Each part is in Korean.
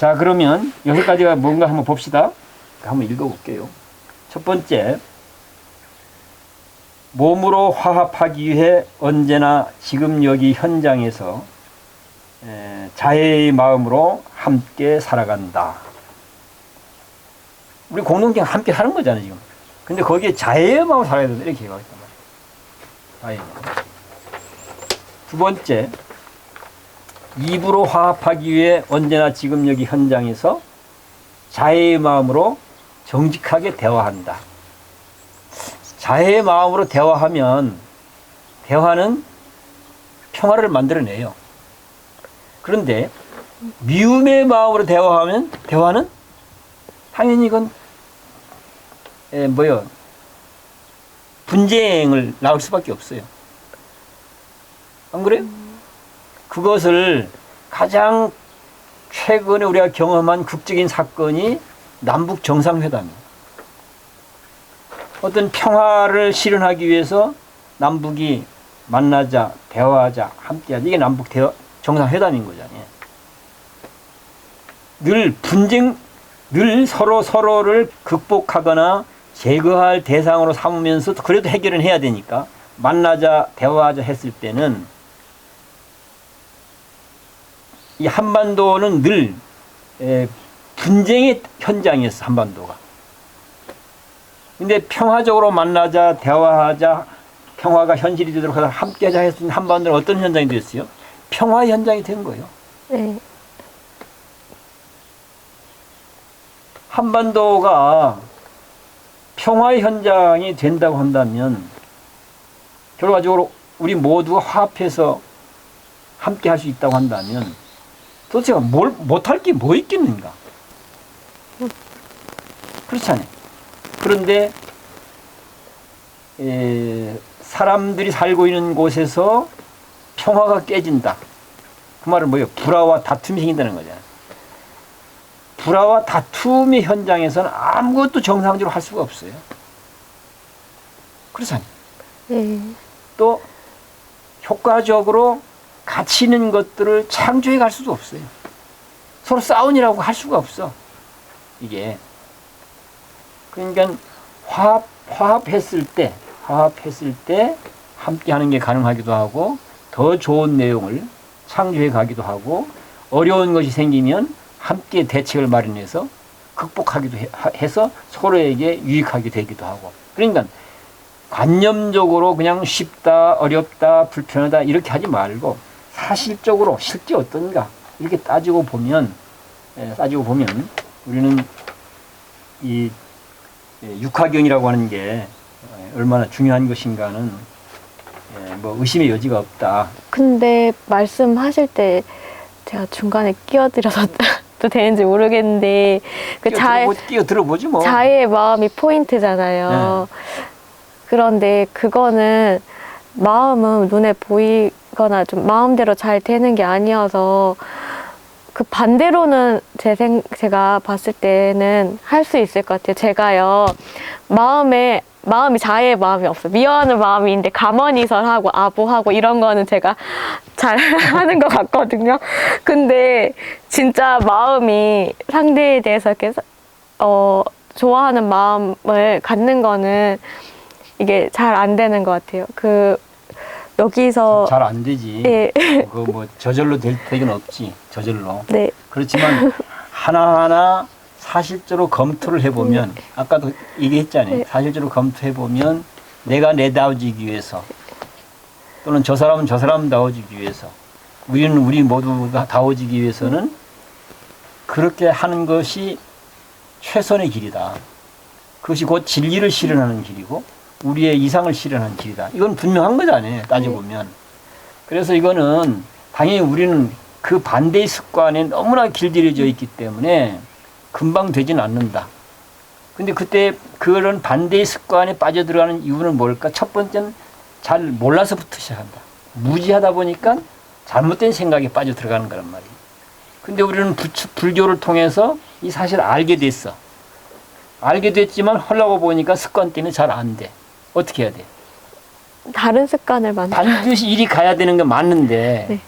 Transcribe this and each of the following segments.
자, 그러면 여섯 가지가 뭔가 한번 봅시다. 한번 읽어볼게요. 첫 번째, 몸으로 화합하기 위해 언제나 지금 여기 현장에서 자애의 마음으로 함께 살아간다. 우리 공동체 함께 사는 거잖아요, 지금. 근데 거기에 자애의 마음으로 살아야 된다. 이렇게 얘기하고 있단 말이에요. 자애의 마음. 두 번째, 입으로 화합하기 위해 언제나 지금 여기 현장에서 자애의 마음으로 정직하게 대화한다. 자애의 마음으로 대화하면 대화는 평화를 만들어내요. 그런데 미움의 마음으로 대화하면 대화는 당연히 이건 분쟁을 낳을 수밖에 없어요. 안 그래요? 그것을 가장 최근에 우리가 경험한 극적인 사건이 남북 정상회담이에요. 어떤 평화를 실현하기 위해서 남북이 만나자, 대화하자, 함께하자. 이게 남북 정상회담인 거잖아요. 늘 서로를 극복하거나 제거할 대상으로 삼으면서 그래도 해결은 해야 되니까 만나자, 대화하자 했을 때는 이 한반도는 늘 분쟁의 현장이었어, 한반도가. 근데 평화적으로 만나자, 대화하자, 평화가 현실이 되도록 하자, 함께하자 했을 때 한반도는 어떤 현장이 됐어요? 평화의 현장이 된 거예요. 네. 한반도가 평화의 현장이 된다고 한다면 결과적으로 우리 모두가 화합해서 함께 할 수 있다고 한다면 도대체 못할 게 뭐 있겠는가? 그렇잖아요. 그런데 사람들이 살고 있는 곳에서 평화가 깨진다. 그 말은 뭐예요? 불화와 다툼이 생긴다는 거잖아요. 불화와 다툼의 현장에서는 아무것도 정상적으로 할 수가 없어요. 그렇잖아요. 또 효과적으로 가치 있는 것들을 창조해 갈 수도 없어요. 서로 싸우니라고 할 수가 없어. 이게. 그러니까 화합했을 때 함께 하는 게 가능하기도 하고 더 좋은 내용을 창조해 가기도 하고 어려운 것이 생기면 함께 대책을 마련해서 극복하기도 해서 서로에게 유익하게 되기도 하고. 그러니까 관념적으로 그냥 쉽다, 어렵다, 불편하다 이렇게 하지 말고 사실적으로 실제 어떤가 이렇게 따지고 보면 우리는 이 육화경이라고 하는 게 얼마나 중요한 것인가는 뭐 의심의 여지가 없다. 근데 말씀하실 때 제가 중간에 끼어들어서 또 되는지 모르겠는데 끼어 들어보지 뭐. 자애의 마음이 포인트잖아요. 그런데 그거는 마음은 눈에 보이거나 좀 마음대로 잘 되는 게 아니어서 그 반대로는 제가 봤을 때는 할 수 있을 것 같아요. 제가요, 마음이 자애의 마음이 없어. 미워하는 마음이 있는데 가만히서 아부하고 이런 거는 제가 잘 하는 것 같거든요. 근데 진짜 마음이 상대에 대해서 이렇게 좋아하는 마음을 갖는 거는 이게 잘 안 되는 것 같아요. 여기서 잘 안 되지. 예. 그거 뭐 저절로 될 때는 없지. 저절로. 네. 그렇지만 하나하나 사실적으로 검토를 해보면 아까도 얘기했잖아요. 네. 사실적으로 검토해보면 내가 내다워지기 위해서 또는 저 사람은 저 사람 다워지기 위해서 우리는 우리 모두가 다워지기 위해서는 그렇게 하는 것이 최선의 길이다. 그것이 곧 진리를 실현하는 길이고 우리의 이상을 실현하는 길이다. 이건 분명한 거잖아요. 따져보면. 그래서 이거는 당연히 우리는 그 반대의 습관에 너무나 길들여져 있기 때문에 금방 되지는 않는다. 근데 그때 그런 반대의 습관에 빠져들어가는 이유는 뭘까? 첫 번째는 잘 몰라서부터 시작한다. 무지하다 보니까 잘못된 생각에 빠져들어가는 거란 말이에요. 근데 우리는 불교를 통해서 이 사실을 알게 됐어. 알게 됐지만 하려고 보니까 습관 때문에 잘 안 돼. 어떻게 해야 돼? 다른 습관을 만들어야 반드시 이리 가야 되는 게 맞는데 네.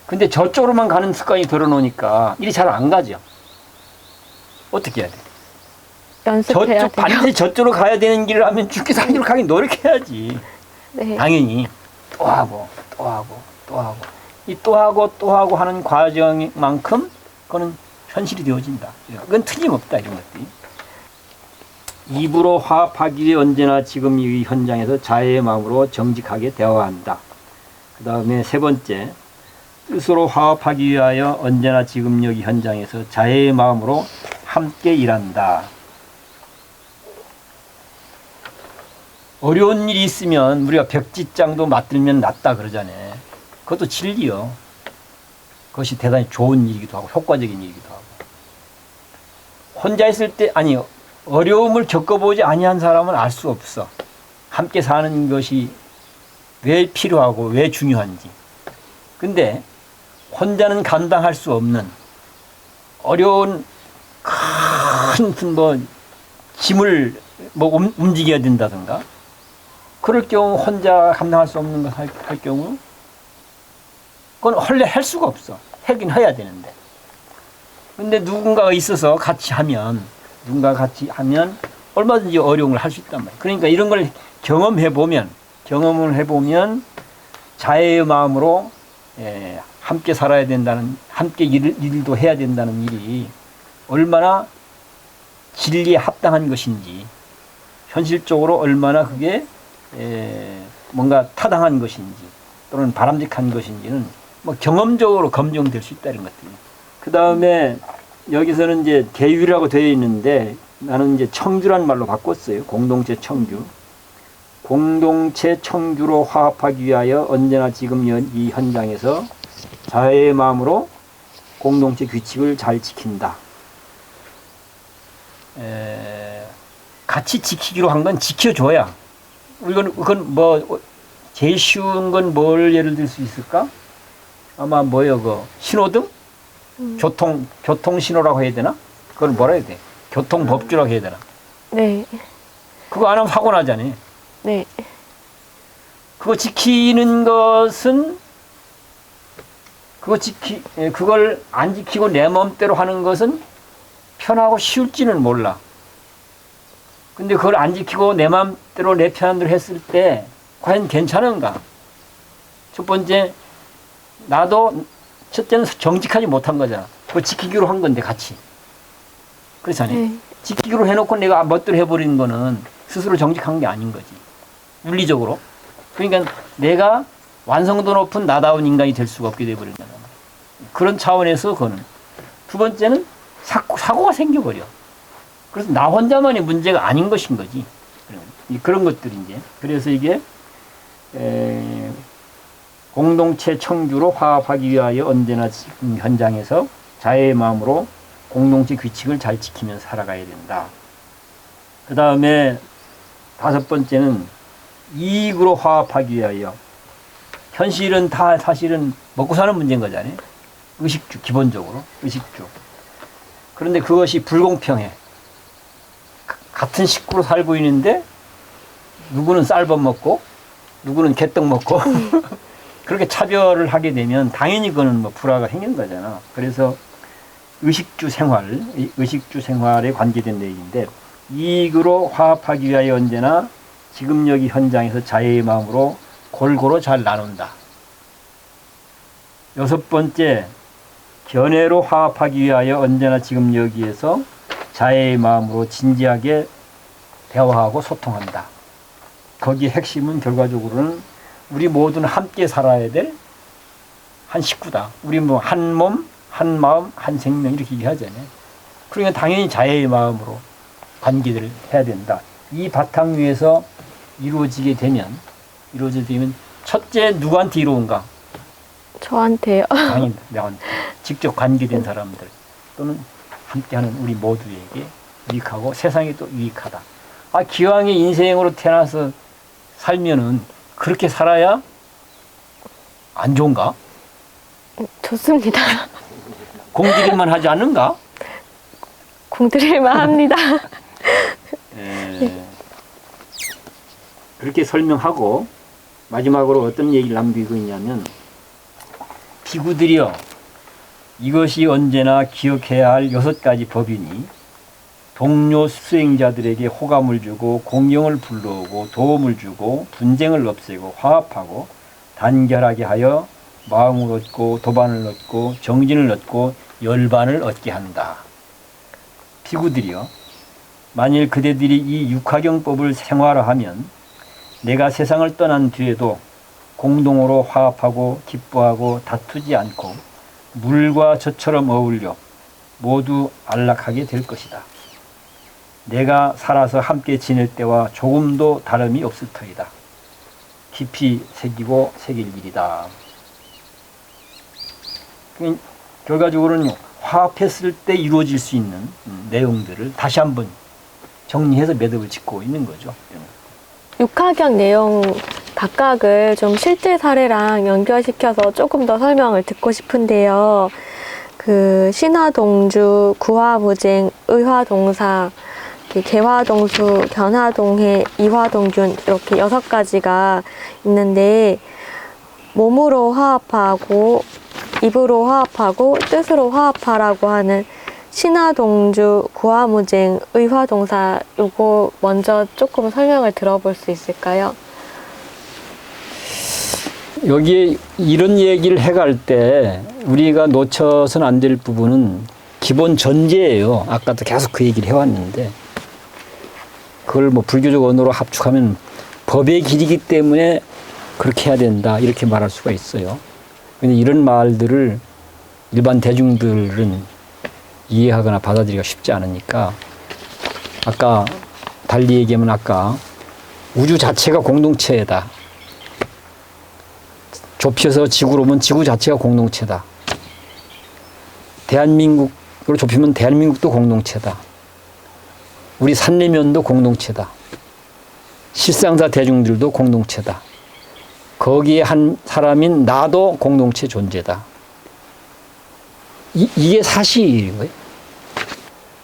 근데 저쪽으로만 가는 습관이 들어놓으니까 일이 잘 안 가죠. 어떻게 해야 돼? 연습해야 저쪽 돼요. 반드시 저쪽으로 가야 되는 길을 하면 죽기 살기로 가기 노력해야지. 네. 당연히 또 하고 또 하고 또 하고 이 또 하고 또 하고 하는 과정만큼 그거는 현실이 되어진다. 그건 틀림없다 이런 것들이. 입으로 화합하기 위해 언제나 지금 이 현장에서 자애의 마음으로 정직하게 대화한다. 그 다음에 세 번째, 뜻으로 화합하기 위하여 언제나 지금 여기 현장에서 자애의 마음으로 함께 일한다. 어려운 일이 있으면 우리가 벽짓장도 맞들면 낫다 그러잖아요. 그것도 진리요. 그것이 대단히 좋은 일이기도 하고 효과적인 일이기도 하고. 혼자 있을 때 어려움을 겪어보지 아니한 사람은 알 수 없어. 함께 사는 것이 왜 필요하고 왜 중요한지. 근데 혼자는 감당할 수 없는 어려운 큰 짐을 움직여야 된다든가 그럴 경우 혼자 감당할 수 없는 것 할 경우 그건 원래 할 수가 없어. 하긴 해야 되는데. 근데 누군가가 있어서 같이 하면 얼마든지 어려움을 할 수 있단 말이야. 그러니까 이런 걸 경험을 해보면 자애의 마음으로 함께 살아야 된다는, 함께 일도 해야 된다는 일이 얼마나 진리에 합당한 것인지, 현실적으로 얼마나 그게 뭔가 타당한 것인지 또는 바람직한 것인지는 뭐 경험적으로 검증될 수 있다는 것들이. 그 다음에 여기서는 이제 계율이라고 되어 있는데 나는 이제 청규란 말로 바꿨어요. 공동체 청규. 공동체 청규로 화합하기 위하여 언제나 지금 이 현장에서 자애의 마음으로 공동체 규칙을 잘 지킨다. 같이 지키기로 한 건 지켜줘야. 그건 뭐 제일 쉬운 건 뭘 예를 들 수 있을까? 아마 신호등? 교통 신호라고 해야 되나? 그걸 뭐라 해야 돼? 교통 법규라고 해야 되나? 네. 그거 안 하면 사고 나잖아요. 네. 그거 지키는 것은 그걸 안 지키고 내 마음대로 하는 것은 편하고 쉬울지는 몰라. 근데 그걸 안 지키고 내 마음대로 내 편한 대로 했을 때 과연 괜찮은가? 첫 번째, 첫째는 정직하지 못한 거잖아. 그거 지키기로 한 건데 같이. 그렇잖아요. 네. 지키기로 해놓고 내가 멋대로 해버리는 거는 스스로 정직한 게 아닌 거지. 윤리적으로. 그러니까 내가 완성도 높은 나다운 인간이 될 수가 없게 돼버린 거잖아. 그런 차원에서 그거는. 두 번째는 사고가 생겨버려. 그래서 나 혼자만의 문제가 아닌 것인 거지. 그런 것들이 이제. 그래서 이게 공동체 청규로 화합하기 위하여 언제나 지금 현장에서 자애의 마음으로 공동체 규칙을 잘 지키면서 살아가야 된다. 그 다음에 다섯 번째는 이익으로 화합하기 위하여. 현실은 다 사실은 먹고 사는 문제인 거잖아요. 의식주, 기본적으로. 의식주. 그런데 그것이 불공평해. 같은 식구로 살고 있는데 누구는 쌀밥 먹고 누구는 개떡 먹고 그렇게 차별을 하게 되면 당연히 그거는 불화가 생긴 거잖아. 그래서 의식주 생활에 관계된 내용인데 이익으로 화합하기 위하여 언제나 지금 여기 현장에서 자애의 마음으로 골고루 잘 나눈다. 여섯 번째, 견해로 화합하기 위하여 언제나 지금 여기에서 자애의 마음으로 진지하게 대화하고 소통한다. 거기에 핵심은 결과적으로는 우리 모두는 함께 살아야 될 한 식구다. 우리 한 몸, 한 마음, 한 생명 이렇게 얘기하잖아요. 그러니까 당연히 자애의 마음으로 관계를 해야 된다. 이 바탕 위에서 이루어지게 되면 첫째 누구한테 이루어온가? 저한테요. 당연히 나한테. 직접 관계된 사람들 또는 함께하는 우리 모두에게 유익하고 세상에 또 유익하다. 기왕에 인생으로 태어나서 살면은 그렇게 살아야 안 좋은가? 좋습니다. 공들일만 하지 않는가? 공들일만 합니다. 그렇게 설명하고 마지막으로 어떤 얘기를 남기고 있냐면 비구들이여, 이것이 언제나 기억해야 할 6가지 법이니 동료 수행자들에게 호감을 주고 공경을 불러오고 도움을 주고 분쟁을 없애고 화합하고 단결하게 하여 마음을 얻고 도반을 얻고 정진을 얻고 열반을 얻게 한다. 비구들이여, 만일 그대들이 이 육화경법을 생활화하면 내가 세상을 떠난 뒤에도 공동으로 화합하고 기뻐하고 다투지 않고 물과 젖처럼 어울려 모두 안락하게 될 것이다. 내가 살아서 함께 지낼 때와 조금도 다름이 없을 터이다. 깊이 새기고 새길 일이다. 결과적으로는 화합했을 때 이루어질 수 있는 내용들을 다시 한번 정리해서 매듭을 짓고 있는 거죠. 육하경 내용 각각을 좀 실제 사례랑 연결시켜서 조금 더 설명을 듣고 싶은데요. 그 신화동주, 구화무쟁, 의화동사, 개화동수, 견화동해, 이화동균 이렇게 6가지가 있는데 몸으로 화합하고 입으로 화합하고 뜻으로 화합하라고 하는 신화동주, 구화무쟁, 의화동사 요거 먼저 조금 설명을 들어볼 수 있을까요? 여기에 이런 얘기를 해갈 때 우리가 놓쳐서는 안 될 부분은 기본 전제예요. 아까도 계속 그 얘기를 해왔는데 그걸 뭐 불교적 언어로 합축하면 법의 길이기 때문에 그렇게 해야 된다 이렇게 말할 수가 있어요. 근데 이런 말들을 일반 대중들은 이해하거나 받아들이기가 쉽지 않으니까 아까 달리 얘기하면 아까 우주 자체가 공동체다. 좁혀서 지구로 보면 지구 자체가 공동체다. 대한민국으로 좁히면 대한민국도 공동체다. 우리 산내면도 공동체다. 실상사 대중들도 공동체다. 거기에 한 사람인 나도 공동체 존재다. 이게 사실인 거예요.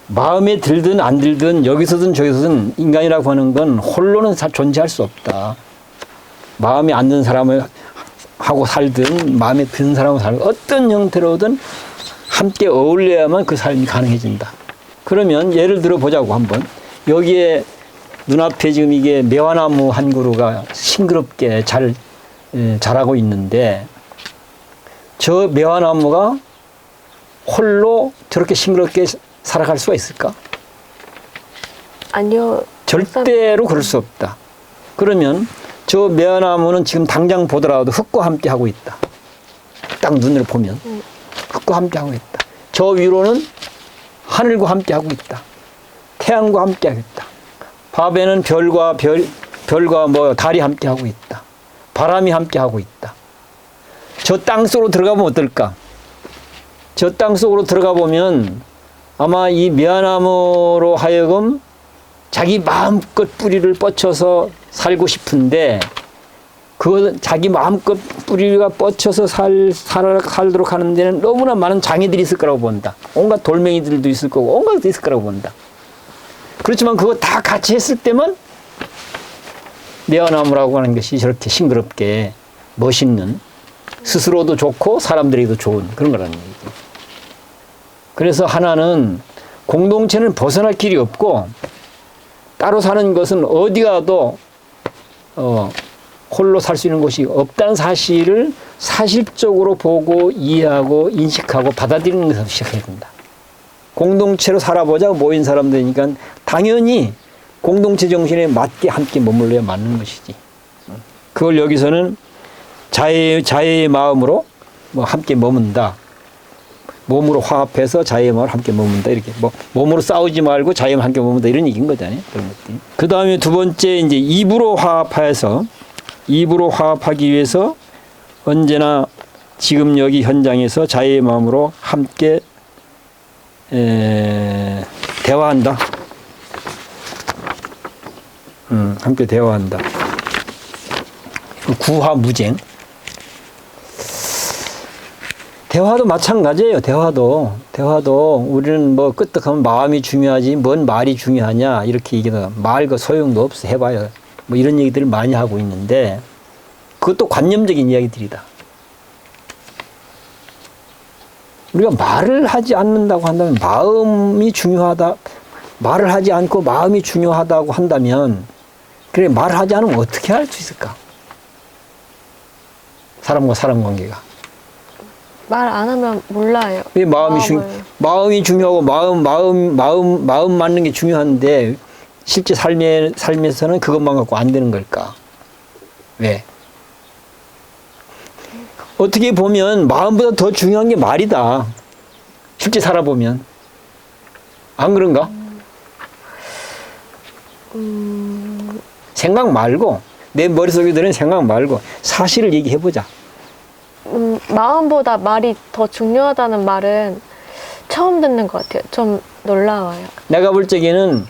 마음에 들든 안 들든 여기서든 저기서든 인간이라고 하는 건 홀로는 존재할 수 없다. 마음에 안 드는 사람을 하고 살든 마음에 드는 사람하고 살든 어떤 형태로든 함께 어울려야만 그 삶이 가능해진다. 그러면 예를 들어 보자고 한번. 여기에 눈앞에 지금 이게 매화나무 한 그루가 싱그럽게 잘 자라고 있는데 저 매화나무가 홀로 저렇게 싱그럽게 살아갈 수가 있을까? 아니요. 절대로 그럴 수 없다. 그러면 저 매화나무는 지금 당장 보더라도 흙과 함께 하고 있다. 딱 눈으로 보면 흙과 함께 하고 있다. 저 위로는 하늘과 함께 하고 있다. 태양과 함께 하고 있다. 밤에는 별과 뭐 달이 함께 하고 있다. 바람이 함께 하고 있다. 저 땅 속으로 들어가면 어떨까? 저 땅 속으로 들어가 보면 아마 이 매화나무로 하여금 자기 마음껏 뿌리를 뻗쳐서 살고 싶은데 그 자기 마음껏 뿌리가 뻗쳐서 살도록 하는 데는 너무나 많은 장애들이 있을 거라고 본다. 온갖 돌멩이들도 있을 거고 온갖 것도 있을 거라고 본다. 그렇지만 그거 다 같이 했을 때만 매화나무라고 하는 것이 저렇게 싱그럽게 멋있는 스스로도 좋고 사람들에게도 좋은 그런 거라는 얘기죠. 그래서 하나는 공동체는 벗어날 길이 없고 따로 사는 것은 어디 가도 홀로 살 수 있는 곳이 없다는 사실을 사실적으로 보고 이해하고 인식하고 받아들이는 것에서 시작해야 된다. 공동체로 살아보자고 모인 사람들이니까 당연히 공동체 정신에 맞게 함께 머물러야 맞는 것이지. 그걸 여기서는 자애의 마음으로 뭐 함께 머문다. 몸으로 화합해서 자애의 마음으로 함께 머문다. 이렇게 뭐 몸으로 싸우지 말고 자애와 함께 머문다. 이런 얘기인 거잖아요. 그런 것들이. 그 다음에 두 번째 이제 입으로 화합하기 위해서 언제나 지금 여기 현장에서 자애의 마음으로 함께 대화한다. 함께 대화한다. 구화무쟁. 대화도 마찬가지예요. 대화도 우리는 뭐 끄떡하면 마음이 중요하지 뭔 말이 중요하냐 이렇게 얘기하다가 말 그 소용도 없어 해봐요. 뭐 이런 얘기들을 많이 하고 있는데 그것도 관념적인 이야기들이다. 우리가 말을 하지 않는다고 한다면 마음이 중요하다. 말을 하지 않고 마음이 중요하다고 한다면 그래 말을 하지 않으면 어떻게 할 수 있을까? 사람과 사람 관계가. 말 안 하면 몰라요. 왜 마음이 중요하고 마음 맞는 게 중요한데 실제 삶에서는 그것만 갖고 안 되는 걸까? 왜? 어떻게 보면 마음보다 더 중요한 게 말이다. 실제 살아보면. 안 그런가? 생각 말고 내 머릿속에 드는 생각 말고 사실을 얘기해보자. 마음보다 말이 더 중요하다는 말은 처음 듣는 것 같아요. 좀 놀라워요. 내가 볼 적에는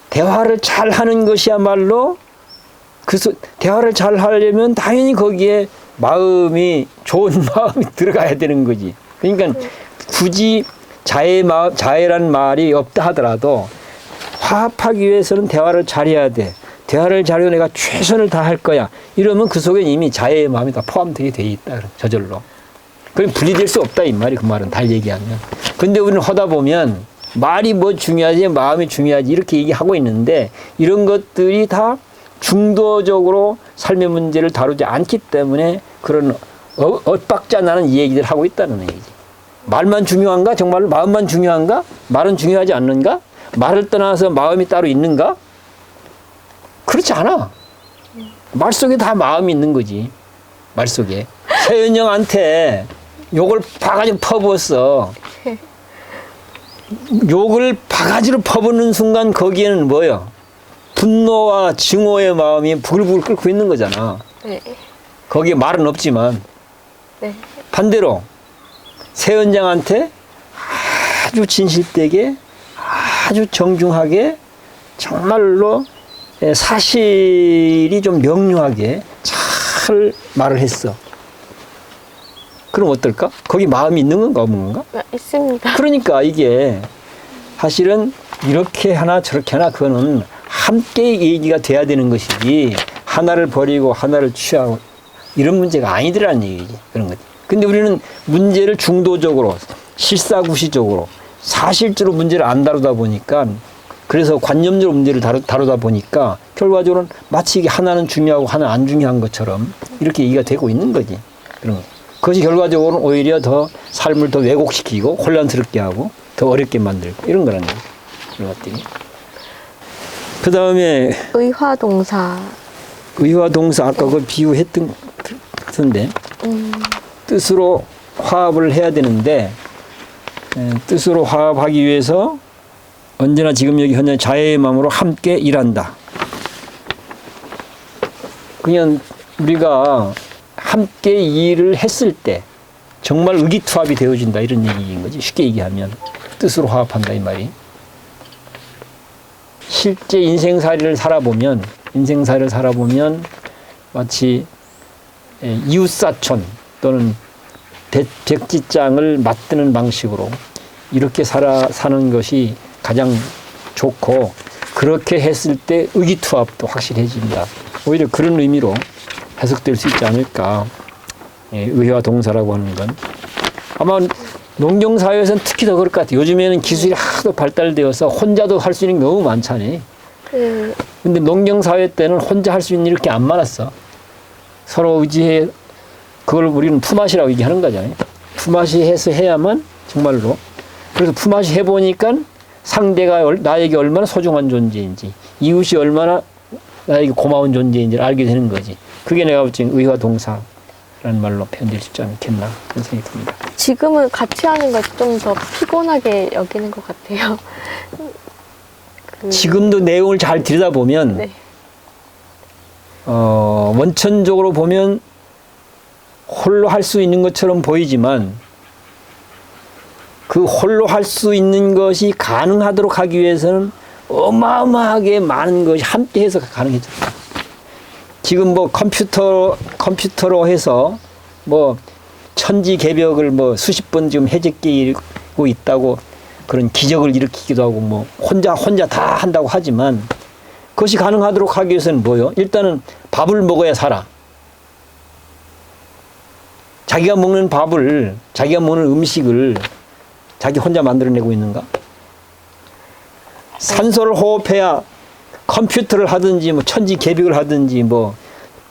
대화를 잘 하는 것이야말로 대화를 잘 하려면 당연히 거기에 마음이 좋은 마음이 들어가야 되는 거지. 그러니까 굳이 자애란 말이 없다 하더라도 화합하기 위해서는 대화를 잘해야 돼. 대화를 잘해서 내가 최선을 다할 거야. 이러면 그 속에 이미 자애의 마음이 다 포함되게 돼 있다. 저절로. 그럼 분리될 수 없다 이 말이 그 말은 달 얘기하면. 근데 우리는 하다 보면 말이 뭐 중요하지 마음이 중요하지 이렇게 얘기하고 있는데 이런 것들이 다 중도적으로 삶의 문제를 다루지 않기 때문에 그런 엇박자 나는 이 얘기를 하고 있다는 얘기지. 말만 중요한가? 정말로 마음만 중요한가? 말은 중요하지 않는가? 말을 떠나서 마음이 따로 있는가? 그렇지 않아. 말 속에 다 마음이 있는 거지. 말 속에. 세연영한테 욕을 바가지로 퍼부었어. 욕을 바가지로 퍼붓는 순간 거기에는 뭐예요? 분노와 증오의 마음이 부글부글 끓고 있는 거잖아. 네. 거기에 말은 없지만. 네. 반대로 세연장한테 아주 진실되게 아주 정중하게 정말로 사실이 좀 명료하게 잘 말을 했어. 그럼 어떨까? 거기 마음이 있는 건가 없는 건가? 네, 있습니다. 그러니까 이게 사실은 이렇게 하나 저렇게 하나 그거는 함께 얘기가 돼야 되는 것이지 하나를 버리고 하나를 취하고 이런 문제가 아니더라는 얘기지. 그런 거지. 근데 우리는 문제를 중도적으로 실사구시적으로 사실적으로 문제를 안 다루다 보니까 그래서 관념적으로 문제를 다루다 보니까 결과적으로는 마치 이게 하나는 중요하고 하나는 안 중요한 것처럼 이렇게 얘기가 되고 있는 거지. 그런 거. 그것이 결과적으로는 오히려 더 삶을 더 왜곡시키고 혼란스럽게 하고 더 어렵게 만들고 이런 거라는 거지. 그런 것들이. 그 다음에 의화동사. 의화동사 아까 그 비유했던 건데 뜻으로 화합을 해야 되는데 뜻으로 화합하기 위해서 언제나 지금 여기 현재 자애의 마음으로 함께 일한다. 그냥 우리가 함께 일을 했을 때 정말 의기투합이 되어진다 이런 얘기인 거지. 쉽게 얘기하면 뜻으로 화합한다 이 말이. 실제 인생살이를 살아보면 마치 이웃사촌 또는 백지장을 맞드는 방식으로 이렇게 사는 것이 가장 좋고 그렇게 했을 때 의기투합도 확실해진다. 오히려 그런 의미로 해석될 수 있지 않을까. 의화 동사라고 하는 건. 아마 농경사회에서는 특히 더 그럴 것 같아요. 요즘에는 기술이 하도 발달되어서 혼자도 할 수 있는 게 너무 많잖아요. 근데 농경사회 때는 혼자 할 수 있는 일이 이렇게 안 많았어. 서로 의지해, 그걸 우리는 품앗이라고 얘기하는 거잖아요. 품앗이 해서 해야만 정말로. 그래서 품앗이 해보니까 상대가 나에게 얼마나 소중한 존재인지, 이웃이 얼마나 나에게 고마운 존재인지를 알게 되는 거지. 그게 내가 볼 때 의화 동사라는 말로 표현될 수 있지 않겠나 그런 생각이 듭니다. 지금은 같이 하는 걸 좀 더 피곤하게 여기는 것 같아요. 지금도 내용을 잘 들여다보면 네. 원천적으로 보면 홀로 할 수 있는 것처럼 보이지만 그 홀로 할 수 있는 것이 가능하도록 하기 위해서는 어마어마하게 많은 것이 함께해서 가능해져. 지금 뭐 컴퓨터로 해서 뭐 천지개벽을 뭐 수십 번 지금 해제끼고 있다고 그런 기적을 일으키기도 하고 뭐 혼자 다 한다고 하지만 그것이 가능하도록 하기 위해서는 뭐요? 일단은 밥을 먹어야 살아. 자기가 먹는 밥을, 자기가 먹는 음식을 자기 혼자 만들어내고 있는가? 산소를 호흡해야 컴퓨터를 하든지 뭐 천지 개벽을 하든지 뭐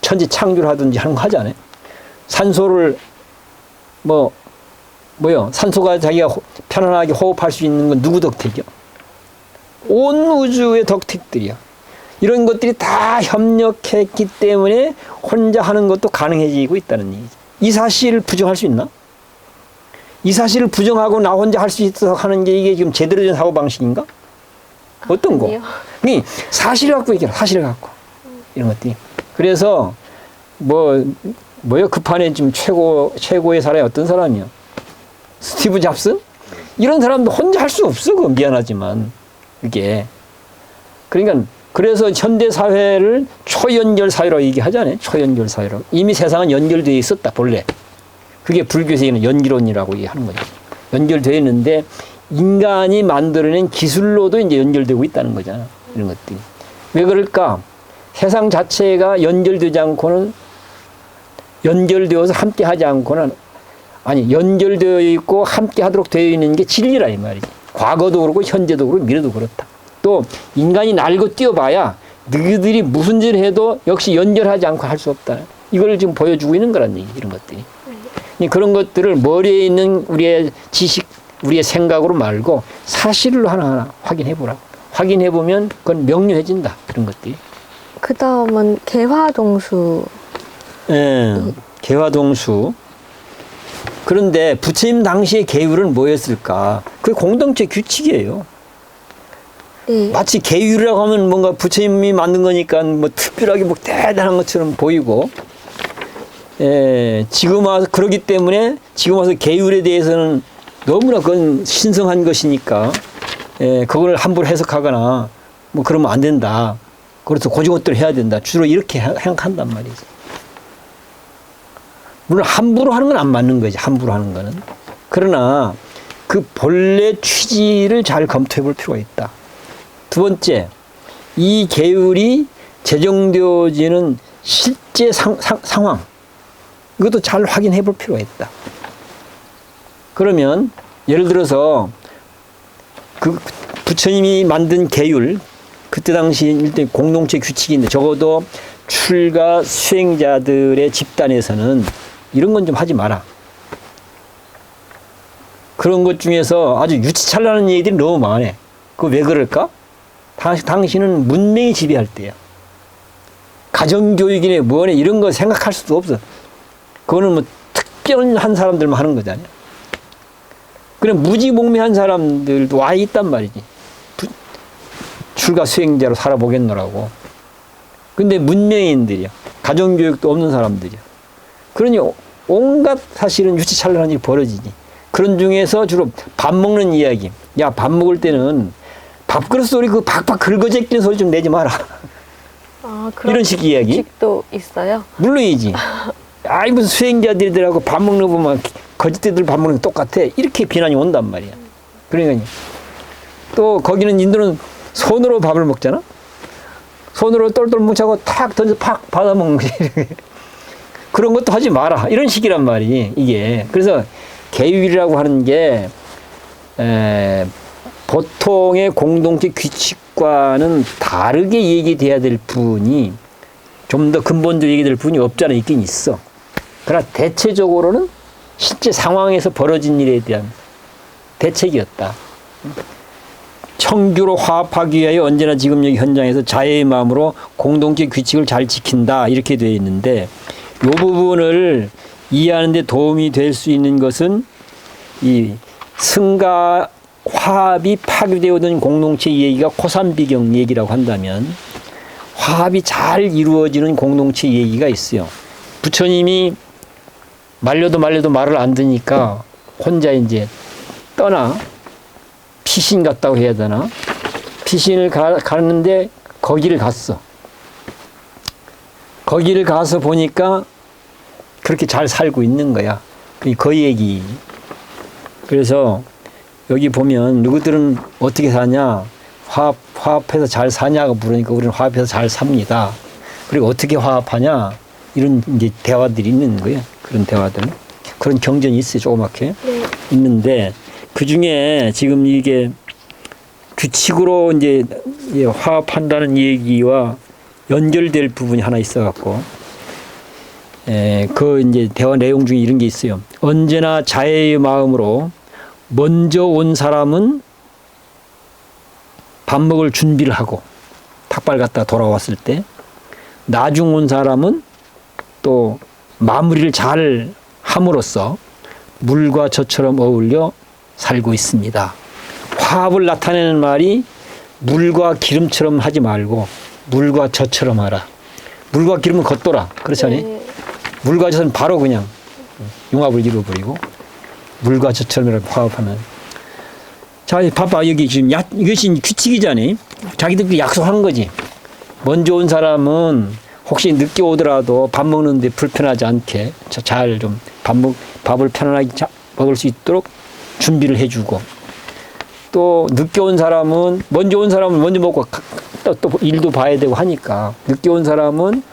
천지 창조를 하든지 하는 거 하잖아요. 산소를 산소가 자기가 편안하게 호흡할 수 있는 건 누구 덕택이야? 온 우주의 덕택들이야. 이런 것들이 다 협력했기 때문에 혼자 하는 것도 가능해지고 있다는 얘기죠. 이 사실을 부정할 수 있나? 이 사실을 부정하고 나 혼자 할 수 있어 하는 게 이게 지금 제대로 된 사고방식인가? 어떤 거? 그러니까 사실을 갖고 얘기해. 사실을 갖고. 이런 것들이. 그래서 뭐요? 그 판에 지금 최고의 사람이 어떤 사람이요? 스티브 잡스? 이런 사람도 혼자 할 수 없어. 그건 미안하지만. 이게. 그러니까 그래서 현대 사회를 초연결 사회라고 얘기하잖아요. 초연결 사회라고. 이미 세상은 연결되어 있었다. 본래. 그게 불교세계는 연기론이라고 얘기하는 거죠. 연결되어 있는데 인간이 만들어낸 기술로도 이제 연결되고 있다는 거잖아. 이런 것들이. 왜 그럴까? 세상 자체가 연결되지 않고는 연결되어서 함께 하지 않고는 연결되어 있고 함께 하도록 되어 있는 게 진리라 이 말이지. 과거도 그렇고 현재도 그렇고 미래도 그렇다. 또 인간이 날고 뛰어봐야 너희들이 무슨 짓을 해도 역시 연결하지 않고 할 수 없다. 이걸 지금 보여주고 있는 거란 얘기. 이런 것들이. 그런 것들을 머리에 있는 우리의 지식, 우리의 생각으로 말고 사실로 하나하나 확인해보라고. 확인해보면 그건 명료해진다. 그런 것들이. 그 다음은 개화동수. 개화동수. 그런데 부처님 당시의 계율은 뭐였을까? 그게 공동체 규칙이에요. 네. 마치 계율이라고 하면 뭔가 부처님이 만든 거니까 뭐 특별하게 뭐 대단한 것처럼 보이고, 지금 와서 그러기 때문에 지금 와서 계율에 대해서는 너무나 그건 신성한 것이니까, 그걸 함부로 해석하거나 뭐 그러면 안 된다. 그래서 고지것대로 해야 된다. 주로 이렇게 생각한단 말이죠. 물론 함부로 하는 건 안 맞는 거지. 함부로 하는 거는. 그러나 그 본래 취지를 잘 검토해 볼 필요가 있다. 두 번째, 이 계율이 제정되어지는 실제 상황, 이것도 잘 확인해 볼 필요가 있다. 그러면 예를 들어서 그 부처님이 만든 계율, 그때 당시 일단 공동체 규칙인데 적어도 출가 수행자들의 집단에서는 이런 건 좀 하지 마라. 그런 것 중에서 아주 유치찬란한 얘기들이 너무 많아. 그거 왜 그럴까? 당신은 문명이 지배할 때야. 가정교육이네 뭐네 이런 거 생각할 수도 없어. 그거는 뭐 특별한 사람들만 하는 거잖아요. 그럼 무지몽매한 사람들도 와 있단 말이지. 출가 수행자로 살아보겠노라고. 근데 문명인들이야. 가정교육도 없는 사람들이야. 그러니 온갖 사실은 유치찬란한 일이 벌어지지. 그런 중에서 주로 밥 먹는 이야기. 야, 밥 먹을 때는 밥그릇 소리 그 박박 긁어제끼는 소리 좀 내지 마라. 이런 식 이야기. 식도 있어요? 물론이지. 아이 무슨 수행자들하고 밥 먹는 거 보면 거짓대들 밥 먹는 거 똑같아. 이렇게 비난이 온단 말이야. 그러니까 또 거기는 인도는 손으로 밥을 먹잖아. 손으로 똘똘 뭉쳐고 탁 던져 팍 받아 먹는 거지. 그런 것도 하지 마라. 이런 식이란 말이지 이게. 그래서 계율이라고 하는 게 보통의 공동체 규칙과는 다르게 얘기돼야 될 부분이 좀 더 근본적으로 얘기될 부분이 없지 않아 있긴 있어. 그러나 대체적으로는 실제 상황에서 벌어진 일에 대한 대책이었다. 청규로 화합하기 위하여 언제나 지금 여기 현장에서 자애의 마음으로 공동체 규칙을 잘 지킨다 이렇게 되어 있는데 이 부분을 이해하는 데 도움이 될 수 있는 것은 이 승가 화합이 파괴되어든 공동체 얘기가 코산비경 얘기라고 한다면 화합이 잘 이루어지는 공동체 얘기가 있어요. 부처님이 말려도 말을 안 듣니까 혼자 이제 떠나 피신 갔다고 해야 되나? 피신을 갔는데 거기를 갔어. 거기를 가서 보니까 그렇게 잘 살고 있는 거야. 그 얘기. 그래서 여기 보면 누구들은 어떻게 사냐? 화합해서 잘 사냐고 물으니까 우리는 화합해서 잘 삽니다. 그리고 어떻게 화합하냐? 이런 이제 대화들이 있는 거예요. 그런 대화들. 그런 경전이 있어요. 조그맣게 네. 있는데 그 중에 지금 이게 규칙으로 이제 화합한다는 얘기와 연결될 부분이 하나 있어갖고, 그 이제 대화 내용 중에 이런 게 있어요. 언제나 자애의 마음으로 먼저 온 사람은 밥 먹을 준비를 하고 탁발 갔다 돌아왔을 때, 나중 온 사람은 또 마무리를 잘 함으로써 물과 젖처럼 어울려 살고 있습니다. 화합을 나타내는 말이 물과 기름처럼 하지 말고 물과 젖처럼 하라. 물과 기름은 겉돌아. 그렇지 않니? 네. 물과 젖은 바로 그냥 융합을 이루어버리고 물과 젖처럼 화합하는. 자, 봐봐. 여기 지금 이것이 규칙이잖니? 자기들끼리 약속하는 거지. 먼저 온 사람은 혹시 늦게 오더라도 밥 먹는데 불편하지 않게 잘 좀 밥을 편안하게 먹을 수 있도록 준비를 해주고, 또 늦게 온 사람은 먼저 먹고 또 일도 봐야 되고 하니까 늦게 온 사람은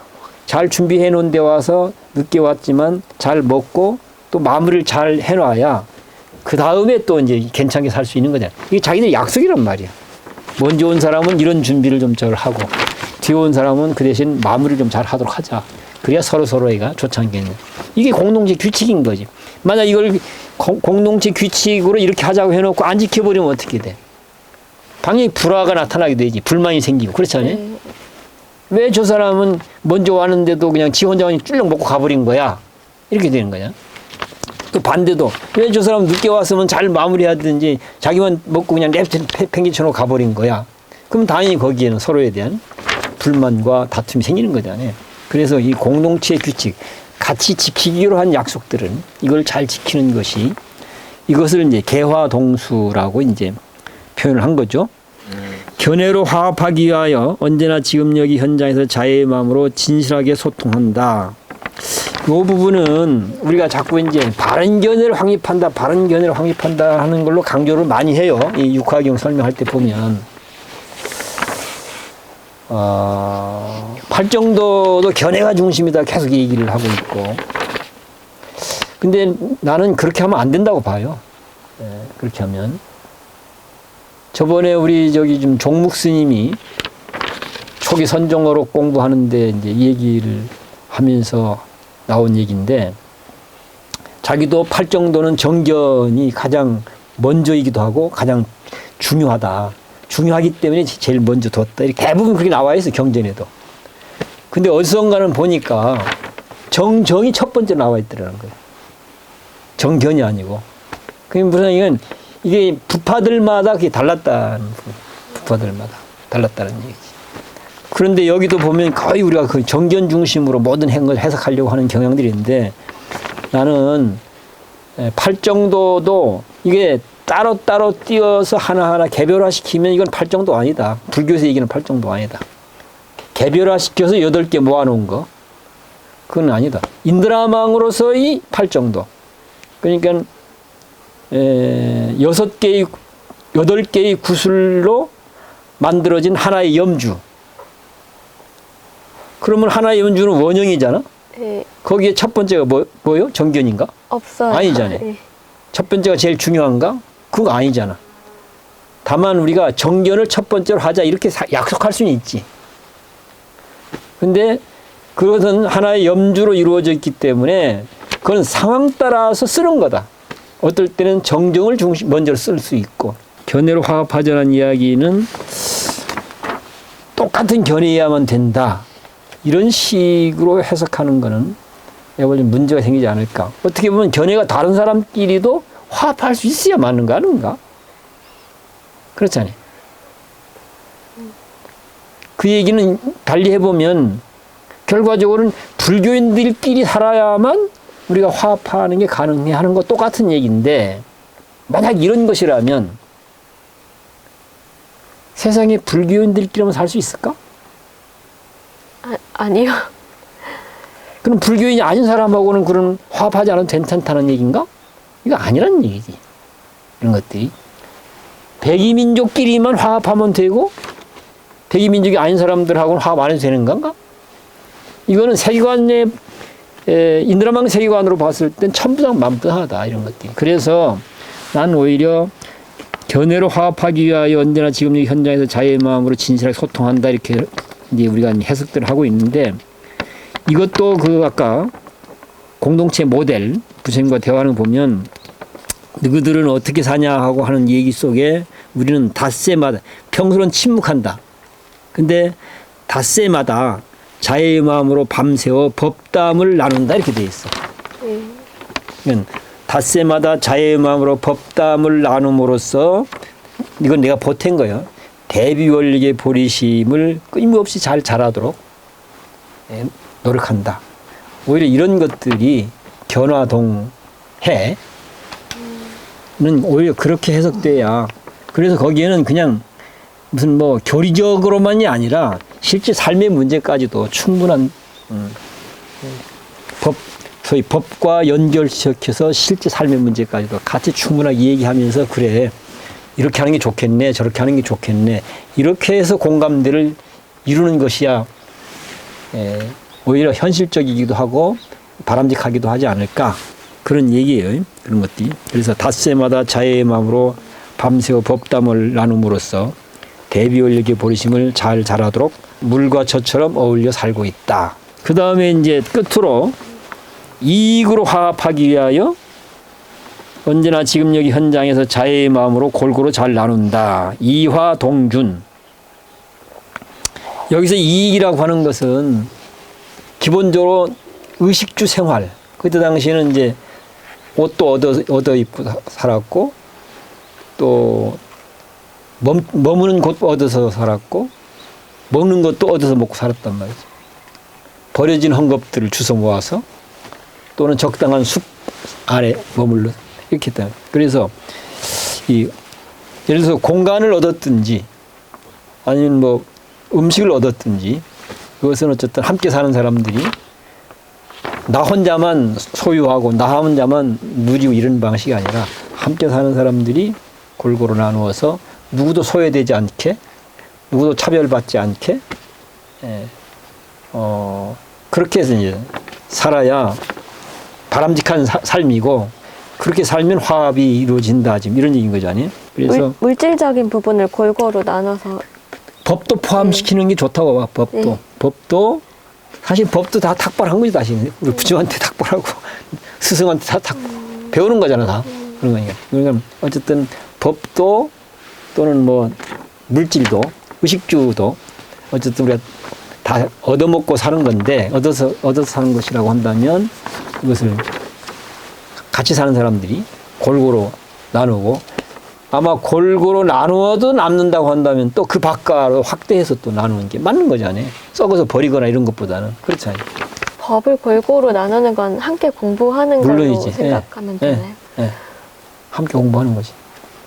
잘 준비해 놓은 데 와서 늦게 왔지만 잘 먹고 또 마무리를 잘 해놔야 그 다음에 또 이제 괜찮게 살 수 있는 거잖아. 이게 자기들 약속이란 말이야. 먼저 온 사람은 이런 준비를 좀 잘 하고 뒤에 온 사람은 그 대신 마무리를 좀 잘 하도록 하자. 그래야 서로서로가 좋지 않겠냐. 이게 공동체 규칙인 거지. 만약 이걸 공동체 규칙으로 이렇게 하자고 해놓고 안 지켜버리면 어떻게 돼? 당연히 불화가 나타나게 되지. 불만이 생기고. 그렇지 않아요? 네. 왜 저 사람은 먼저 왔는데도 그냥 지 혼자 쭈렁 먹고 가버린 거야? 이렇게 되는 거야. 또 반대도 왜 저 사람 늦게 왔으면 잘 마무리하든지 자기만 먹고 그냥 팽개쳐놓고 가버린 거야? 그럼 당연히 거기에는 서로에 대한 불만과 다툼이 생기는 거잖아요. 그래서 이 공동체 규칙, 같이 지키기로 한 약속들은 이걸 잘 지키는 것이, 이것을 이제 개화동수라고 이제 표현을 한 거죠. 견해로 화합하기 위하여 언제나 지금 여기 현장에서 자애의 마음으로 진실하게 소통한다. 이 부분은 우리가 자꾸 이제 바른 견해를 확립한다 하는 걸로 강조를 많이 해요. 이 육화경 설명할 때 보면. 팔정도도 견해가 중심이다 계속 얘기를 하고 있고. 근데 나는 그렇게 하면 안 된다고 봐요. 그렇게 하면. 저번에 우리 좀 종묵 스님이 초기 선종어로 공부하는데 이제 얘기를 하면서 나온 얘기인데, 자기도 팔정도는 정견이 가장 먼저이기도 하고 가장 중요하다. 중요하기 때문에 제일 먼저 뒀다. 이렇게 대부분 그렇게 나와 있어, 경전에도. 근데 어디선가는 보니까 정정이 첫 번째 나와 있더라는 거예요. 정견이 아니고. 그게 무슨 이게 부파들마다 그게 달랐다는, 부파들마다 달랐다는 얘기지. 그런데 여기도 보면 거의 우리가 그 정견 중심으로 모든 걸 해석하려고 하는 경향들이 있는데, 나는 팔정도도 이게 따로따로 띄어서 하나하나 개별화시키면 이건 팔정도 아니다. 불교에서 얘기하는 팔정도 아니다. 개별화시켜서 8개 모아놓은 거, 그건 아니다. 인드라망으로서의 팔정도. 그러니까 8개의 구슬로 만들어진 하나의 염주. 그러면 하나의 염주는 원형이잖아. 네. 거기에 첫 번째가 뭐요? 정견인가? 없어요. 아니잖아요. 네. 첫 번째가 제일 중요한가? 그거 아니잖아. 다만 우리가 정견을 첫 번째로 하자 이렇게 약속할 수는 있지. 근데 그것은 하나의 염주로 이루어져 있기 때문에 그건 상황 따라서 쓰는 거다. 어떨 때는 정정을 먼저 쓸 수 있고, 견해로 화합하자는 이야기는 똑같은 견해여야만 된다. 이런 식으로 해석하는 거는 내가 볼 때 문제가 생기지 않을까. 어떻게 보면 견해가 다른 사람끼리도 화합할 수 있어야 맞는 거 아닌가? 그렇잖아요. 그 얘기는 달리 해보면 결과적으로는 불교인들끼리 살아야만 우리가 화합하는 게 가능해 하는 거 똑같은 얘기인데, 만약 이런 것이라면 세상에 불교인들끼리만 살 수 있을까? 아니요. 그럼 불교인이 아닌 사람하고는 그런 화합하지 않아도 괜찮다는 얘기인가? 이거 아니란 얘기지. 이런 것들이. 백이민족끼리만 화합하면 되고 백이민족이 아닌 사람들하고는 화합 안 해도 되는 건가? 이거는 세계관의 인드라망 세계관으로 봤을 땐 전부 다 만부하다 이런 것들이. 그래서 난 오히려 견해로 화합하기 위하여 언제나 지금 이 현장에서 자유의 마음으로 진실하게 소통한다 이렇게 이제 우리가 해석들을 하고 있는데 이것도 그 아까 공동체 모델 부처님과 대화하는 거 보면 너희들은 어떻게 사냐 하고 하는 얘기 속에 우리는 닷새마다 평소는 침묵한다. 근데 닷새마다 자유의 마음으로 밤새워 법담을 나눈다 이렇게 돼 있어. 그러니까 닷새마다 자유의 마음으로 법담을 나눔으로써 이건 내가 보탠 거예요. 대비원력의 보리심을 끊임없이 잘 자라도록 노력한다. 오히려 이런 것들이 견화동해는 오히려 그렇게 해석돼야 그래서 거기에는 그냥 무슨 뭐 교리적으로만이 아니라 실제 삶의 문제까지도 충분한 소위 법과 연결시켜서 실제 삶의 문제까지도 같이 충분하게 얘기하면서 그래 이렇게 하는 게 좋겠네 저렇게 하는 게 좋겠네 이렇게 해서 공감대를 이루는 것이야 오히려 현실적이기도 하고 바람직하기도 하지 않을까 그런 얘기예요. 그런 것들이. 그래서 닷새마다 자유의 마음으로 밤새워 법담을 나눔으로써 대비원력의 보리심을 잘 자라도록 물과 저처럼 어울려 살고 있다. 그 다음에 이제 끝으로 이익으로 화합하기 위하여 언제나 지금 여기 현장에서 자유의 마음으로 골고루 잘 나눈다. 이화동준. 여기서 이익이라고 하는 것은 기본적으로 의식주 생활. 그때 당시에는 이제 옷도 얻어 입고 살았고 또 머무는 곳도 얻어서 살았고 먹는 것도 얻어서 먹고 살았단 말이죠. 버려진 헝겊들을 주워 모아서 또는 적당한 숲 아래 머물러 이렇게 했다. 그래서 예를 들어서 공간을 얻었든지 아니면 뭐 음식을 얻었든지 그것은 어쨌든 함께 사는 사람들이 나 혼자만 소유하고 나 혼자만 누리고 이런 방식이 아니라 함께 사는 사람들이 골고루 나누어서 누구도 소외되지 않게 누구도 차별받지 않게 그렇게 해서 이제 살아야 바람직한 삶이고 그렇게 살면 화합이 이루어진다 지금 이런 얘기인 거죠, 아니에요? 그래서 물질적인 부분을 골고루 나눠서 법도 포함시키는 게 좋다고 봐. 법도 사실 법도 다 탁발한 거지 다시 우리 부처한테 탁발하고 스승한테 다 배우는 거잖아 다 그런 거니까. 그러니까 어쨌든 법도 또는 뭐 물질도 의식주도 어쨌든 우리가 다 얻어먹고 사는 건데 얻어서 사는 것이라고 한다면 이것을 같이 사는 사람들이 골고루 나누고 아마 골고루 나누어도 남는다고 한다면 또 그 바깥으로 확대해서 또 나누는 게 맞는 거잖아요. 썩어서 버리거나 이런 것보다는 그렇잖아요. 법을 골고루 나누는 건 함께 공부하는 물론이지. 걸로 생각하면 되나요? 함께 공부하는 거지.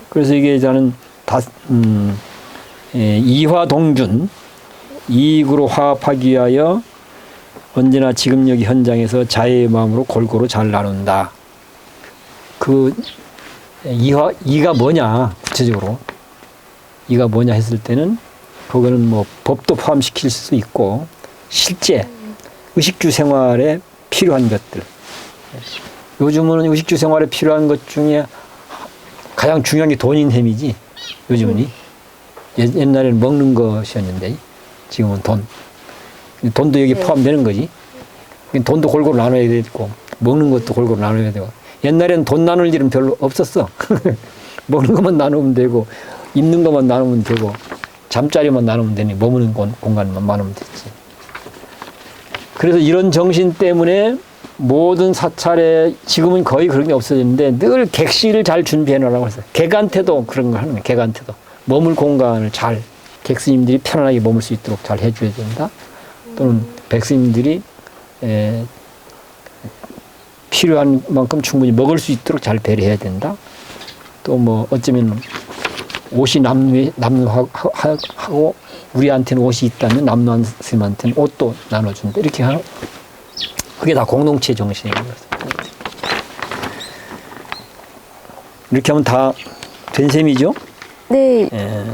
그래서 이게 저는 이화동준 이익으로 화합하기 위하여 언제나 지금 여기 현장에서 자유의 마음으로 골고루 잘 나눈다. 그 이가 뭐냐 구체적으로 이가 뭐냐 했을 때는 그거는 뭐 법도 포함시킬 수 있고 실제 의식주 생활에 필요한 것들 요즘은 의식주 생활에 필요한 것 중에 가장 중요한 게 돈인 셈이지 요즘은 옛날에는 먹는 것이었는데 지금은 돈도 여기 포함되는 거지. 돈도 골고루 나눠야 되고 먹는 것도 골고루 나눠야 되고 옛날에는 돈 나눌 일은 별로 없었어. 먹는 것만 나누면 되고 입는 것만 나누면 되고 잠자리만 나누면 되니 머무는 공간만 나누면 됐지. 그래서 이런 정신 때문에 모든 사찰에 지금은 거의 그런 게 없어졌는데 늘 객실을 잘 준비해 놓으라고 했어요. 객한테도 그런 걸 하는 거예요. 객한테도 머물 공간을 잘 객스님들이 편안하게 머물 수 있도록 잘 해줘야 된다. 또는 백스님들이 필요한 만큼 충분히 먹을 수 있도록 잘 배려해야 된다. 또 뭐 어쩌면 옷이 남루하고 우리한테는 옷이 있다면 남루한 스님한테는 옷도 나눠준다. 이렇게 하는 그게 다 공동체 정신인 거죠. 이렇게 하면 다 된 셈이죠? 네. 예.